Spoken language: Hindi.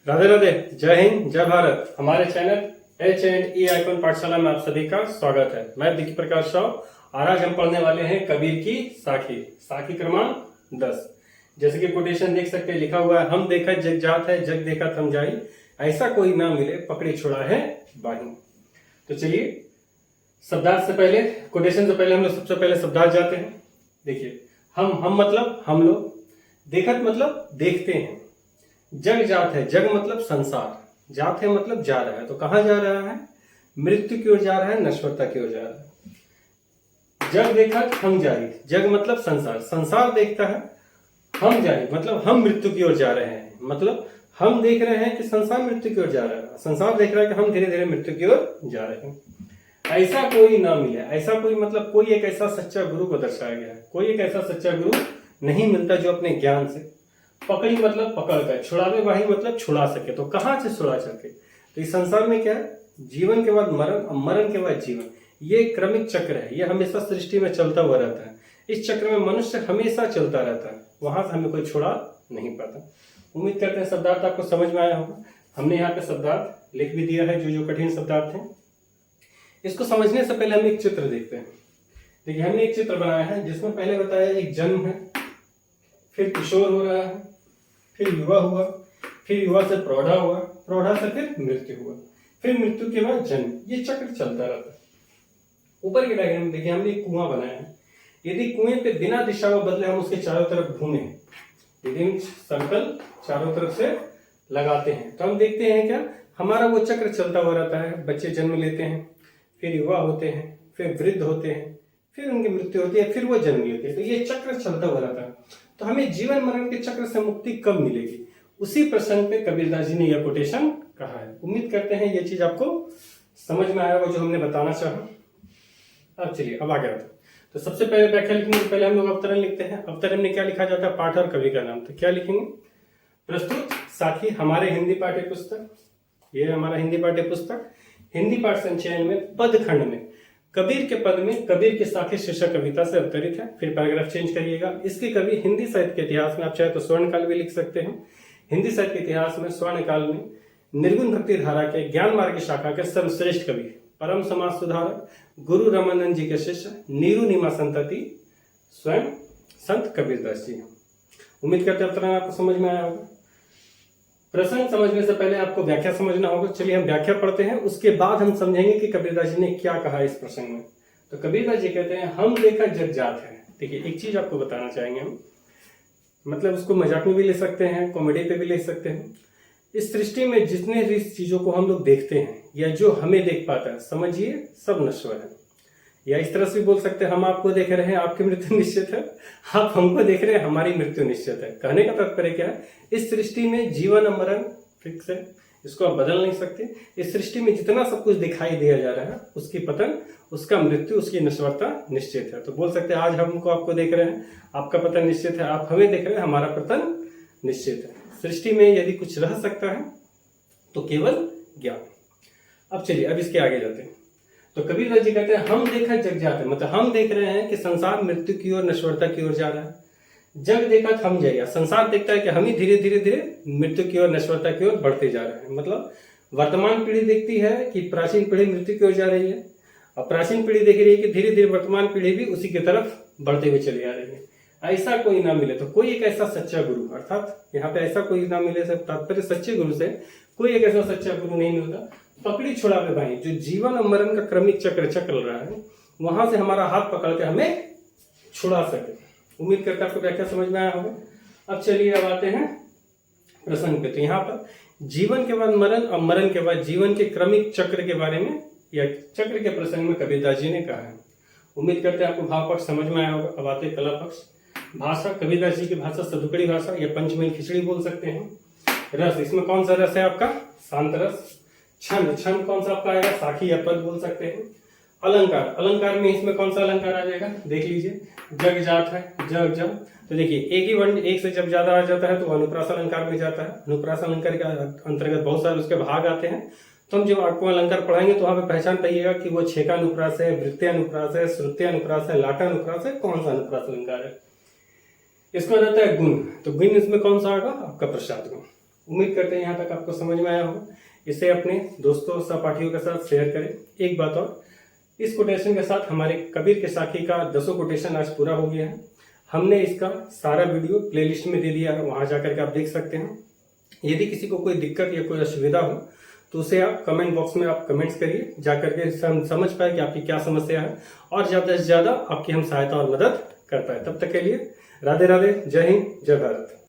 राधे राधे। जय हिंद, जय भारत। हमारे चैनल H&E आइकॉन पाठशाला में आप सभी का स्वागत है। मैं विकी प्रकाश राव और आज हम पढ़ने वाले हैं कबीर की साखी, साखी क्रमांक 10। जैसे कि कोटेशन देख सकते हैं, लिखा हुआ है, हम देखा जग जात है, जग देखा थम जाई, ऐसा कोई ना मिले, पकड़ी छुड़ा है बाही। तो चलिए शब्दार्थ से पहले, कोटेशन से पहले हम लोग सबसे पहले शब्दार्थ जाते हैं। देखिए, हम मतलब हम लोग, देखत मतलब देखते हैं, जग जात है, जग मतलब संसार, जात है मतलब जा रहा है। तो कहाँ जा रहा है? मृत्यु की ओर जा रहा है, नश्वरता की ओर जा रहा है। जग देखा हम जारी, जग मतलब संसार, संसार देखता है, हम जारी मतलब हम मृत्यु की ओर जा रहे हैं। मतलब हम देख रहे हैं कि संसार मृत्यु की ओर जा रहा है, संसार देख रहा है कि हम धीरे धीरे मृत्यु की ओर जा रहे हैं। ऐसा कोई ना मिले, ऐसा कोई मतलब कोई एक ऐसा सच्चा गुरु को दर्शाया गया है। कोई एक ऐसा सच्चा गुरु नहीं मिलता जो अपने ज्ञान से, पकड़ी मतलब पकड़ कर, छुड़ावे वाही मतलब छुड़ा सके। तो कहां से छुड़ा सके? तो इस संसार में क्या है? जीवन के बाद मरण, मरण के बाद जीवन, ये क्रमिक चक्र है। ये हमेशा सृष्टि में चलता हुआ रहता है। इस चक्र में मनुष्य हमेशा चलता रहता है, वहां से हमें कोई छुड़ा नहीं पाता। उम्मीद करते हैं शब्दार्थ आपको समझ में आया होगा। हमने यहाँ पे शब्दार्थ लिख भी दिया है, जो जो कठिन शब्दार्थ हैं। इसको समझने से पहले हम एक चित्र देखते हैं। देखिए, हमने एक चित्र बनाया है जिसमें पहले बताया एक जन्म है, फिर किशोर हो रहा है, फिर युवा हुआ, फिर युवा से प्रौढ़ा हुआ, प्रौढ़ा से फिर मृत्यु हुआ, फिर मृत्यु के बाद जन्म। ये चक्र चलता रहता है। ऊपर के डायग्राम में देखिए, हमने एक कुआं बनाया है। यदि कुएं पे बिना दिशा में बदले हम उसके चारों तरफ घूमे, यदि हम सर्कल चारों तरफ से लगाते हैं, तो हम देखते हैं क्या, हमारा वो चक्र चलता हुआ रहता है। बच्चे जन्म लेते हैं, फिर युवा होते हैं, फिर वृद्ध होते हैं, फिर उनकी मृत्यु होती है, फिर वो जन्म लेते हैं। तो ये चक्र चलता हुआ रहता है। तो हमें जीवन मरण के चक्र से मुक्ति कब मिलेगी? उसी प्रसंग पे कबीरदास जी ने यह कोटेशन कहा है। उम्मीद करते हैं ये चीज आपको समझ में आया होगा जो हमने बताना चाहा। अब चलिए, अब आगे आते हैं। तो सबसे पहले व्याख्या लिखने से पहले हम लोग अवतरण लिखते हैं। अवतरण में क्या लिखा जाता है? पाठ और कवि का नाम। तो क्या लिखेंगे? प्रस्तुत साखी हमारे हिंदी पाठ्य पुस्तक, ये हमारा हिंदी पाठ्य पुस्तक, हिंदी पाठ संचयन में पद खंड में कबीर के पद में कबीर की साखी शीर्षक कविता से अवतरित है। फिर पैराग्राफ चेंज करिएगा। इसके कवि हिंदी साहित्य के इतिहास में, आप चाहे तो स्वर्णकाल भी लिख सकते हैं। हिंदी साहित्य के इतिहास में स्वर्णकाल में निर्गुण भक्ति धारा के ज्ञान मार्ग की शाखा के सर्वश्रेष्ठ कवि, परम समाज सुधारक, गुरु रामानंद जी के शिष्य, नीरू नीमा संतति स्वयं संत कबीरदास जी हैं। उम्मीद करते हैं अवतरण आपको समझ में आया होगा। प्रसंग समझने से पहले आपको व्याख्या समझना होगा। चलिए हम व्याख्या पढ़ते हैं, उसके बाद हम समझेंगे कि कबीरदास जी ने क्या कहा इस प्रसंग में। तो कबीरदास जी कहते हैं, हम देखा जग जात है। देखिए, एक चीज आपको बताना चाहेंगे हम, मतलब उसको मजाक में भी ले सकते हैं, कॉमेडी पे भी ले सकते हैं। इस सृष्टि में जितने भी चीजों को हम लोग देखते हैं या जो हमें देख पाता है, समझिए सब नश्वर है। या इस तरह से भी बोल सकते हैं, हम आपको देख रहे हैं, आपकी मृत्यु निश्चित है, आप हमको देख रहे हैं, हमारी मृत्यु निश्चित है। कहने का तात्पर्य क्या है? इस सृष्टि में जीवन और मरण फिक्स है, इसको आप बदल नहीं सकते। इस सृष्टि में जितना सब कुछ दिखाई दिया जा रहा है, उसकी पतन, उसका मृत्यु, उसकी नश्वरता निश्चित है। तो बोल सकते हैं, आज हमको आपको देख रहे हैं, आपका पतन निश्चित है, आप हमें देख रहे हैं, हमारा पतन निश्चित है। सृष्टि में यदि कुछ रह सकता है तो केवल ज्ञान। अब चलिए, अब इसके आगे जाते हैं। तो कबीरदास जी कहते हैं, हम देखा जग जात है, मतलब हम देख रहे हैं कि संसार मृत्यु की ओर, नश्वरता की ओर जा रहा है। जग देखा थम जाएगा, संसार देखता है कि हम ही धीरे धीरे धीरे मृत्यु की ओर, नश्वरता की ओर बढ़ते जा रहे हैं। मतलब वर्तमान पीढ़ी देखती है कि प्राचीन पीढ़ी मृत्यु की ओर जा रही है, और प्राचीन पीढ़ी देख रही है कि धीरे धीरे वर्तमान पीढ़ी भी उसी की तरफ बढ़ते हुए चली आ रही है। ऐसा कोई ना मिले, तो कोई एक ऐसा सच्चा गुरु, अर्थात यहाँ पे ऐसा कोई ना मिले से तात्पर्य सच्चे गुरु से कोई एक ऐसा सच्चा गुरु नहीं मिलता, पकड़ी छुड़ावे भाई, जो जीवन और मरण का क्रमिक चक्र चल रहा है, वहां से हमारा हाथ पकड़ के हमें छुड़ा सके। उम्मीद करते आपको व्याख्या समझ में आया होगा। अब चलिए, अब आते हैं प्रसंग पे। तो यहाँ पर जीवन के बाद मरण और मरण के बाद जीवन के क्रमिक चक्र के बारे में, या चक्र के प्रसंग में कबीरदास जी ने कहा है। उम्मीद करते हैं आपको भाव पक्ष समझ में आया होगा। अब आते कला पक्ष। भाषा, कबीरदास जी की भाषा सदुकड़ी भाषा या पंचमेल खिचड़ी बोल सकते हैं। रस, इसमें कौन सा रस है आपका? शांत रस। छंद, छंद कौन सा आपका आएगा? साखी या पद बोल सकते हैं। अलंकार, अलंकार में इसमें कौन सा अलंकार आ जाएगा? देख लीजिए, जग जात है, जग जब। तो देखिए, एक ही वर्ण एक से जब ज्यादा आ जाता है तो अनुप्रास अलंकार में जाता है। अनुप्रास अलंकार के अंतर्गत बहुत सारे उसके भाग आते हैं। तो हम जब आपको अलंकार पढ़ाएंगे तो वहां पे पहचान पाइएगा कि वो छेका अनुप्रास है, वृत्तीय अनुप्रास है, श्रुत्य अनुप्रास है, लाटा अनुप्रास है, कौन सा अनुप्रास अलंकार है। इसका रहता है गुण। तो गुण इसमें कौन सा आएगा? आपका प्रसाद गुण। उम्मीद करते हैं यहाँ तक आपको समझ में आया हो। इसे अपने दोस्तों सहपाठियों के साथ शेयर करें। एक बात और, इस कोटेशन के साथ हमारे कबीर के साखी का 10 कोटेशन आज पूरा हो गया है। हमने इसका सारा वीडियो प्लेलिस्ट में दे दिया है, वहां जाकर के आप देख सकते हैं। यदि किसी को कोई दिक्कत या कोई असुविधा हो तो उसे आप कमेंट बॉक्स में आप कमेंट्स करिए, जाकर के समझ पाए कि आपकी क्या समस्या है और ज्यादा से ज्यादा आपकी हम सहायता और मदद कर पाए। तब तक के लिए राधे राधे, जय हिंद, जय भारत।